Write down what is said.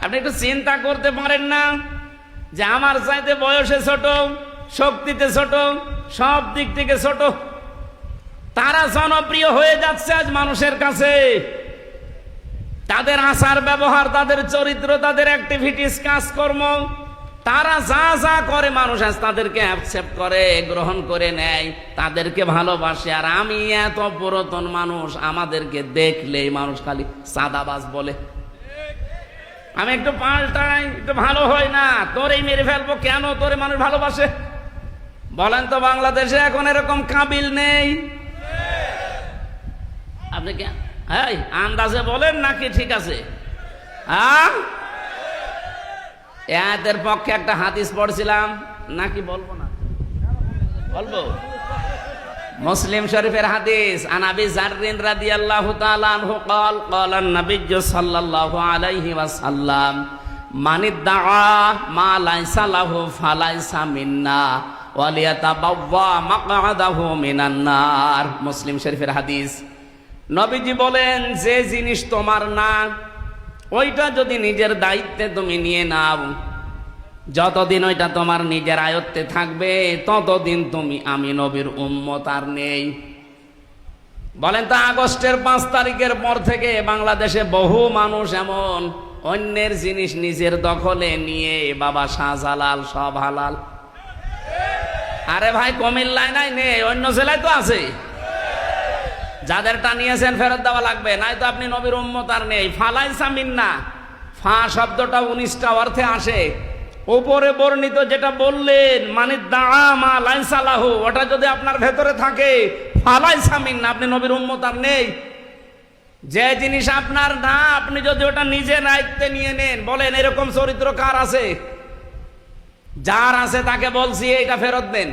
আপনি একটু চিন্তা করতে পারেন না যে আমার চাইতে বয়সে ছোট, শক্তিতে ছোট, সব দিক থেকে ছোট, তারা জনপ্রিয় হয়ে যাচ্ছে আজ মানুষের কাছে। তাদের আচার ব্যবহার, তাদের চরিত্র, তাদের অ্যাক্টিভিটিস, কাজকর্ম, তারা যা যা করে মানুষ আজ তাদেরকে অ্যাকসেপ্ট করে, গ্রহণ করে নেয়, তাদেরকে ভালোবাসে। আর আমি এত পুরাতন মানুষ, আমাদেরকে দেখলেই মানুষ খালি সাদাবাজ বলে। আমি একটু পাল্টাই, একটু ভালো হয় না, তোরেই মেরে ফেলবো, কেন তোরে মানুষ ভালোবাসে? বলেন তো বাংলাদেশে এখন এরকম কাবিল নেই? আপনি কি আন্দাজে বলেন নাকি ঠিক আছে? এদের পক্ষে একটা হাদিস পড়ছিলাম, নাকি বলবো না? বলবো। মুসলিম শরীফের হাদিস, আন আবি যাররিন রাদিয়াল্লাহু তাআলা আনহু قال قال النبي صلى الله عليه وسلم من ادعى ما ليس له فليس منا وليتبوأ مقعده من النار। মুসলিম শরীফের হাদিস। নবীজি বলেন, যে জিনিস তোমার না, ওইটা যদি নিজের দায়িত্বে তুমি নিয়ে নাও, যতদিন ওইটা তোমার নিজের আয়ত্তে থাকবে, ততদিন তুমি আমি নবীর উম্মত আর নেই। বলেন তো, আগস্টের 5 তারিখের পর থেকে বাংলাদেশে বহু মানুষ এমন অন্যের জিনিস নিজের দখলে নিয়ে, বাবা শাহজালাল সব হালাল। আরে ভাই, কুমিল্লায় নাই নেই, অন্য জেলায় তো আছে। যাদেরটা নিয়েছেন ফেরত দেওয়া লাগবে, নাই তো আপনি নবীর উম্মত আর নেই। ফালাইসা মিন্না, ফা শব্দটা 19টা অর্থে আসে। উপরে বর্ণিত যেটা বললেন, মানে দামা লাইসা লাহু, ওটা যদি আপনার ভেতরে থাকে, ফালাইসা মিন্না, আপনি নবীর উম্মত আর নেই। যে জিনিস আপনার না, আপনি যদি ওটা নিজে দায়িত্বে নিয়ে নেন, বলেন এরকম চরিত্র কার আছে? যার আছে তাকে বলছি এটা ফেরত দেন।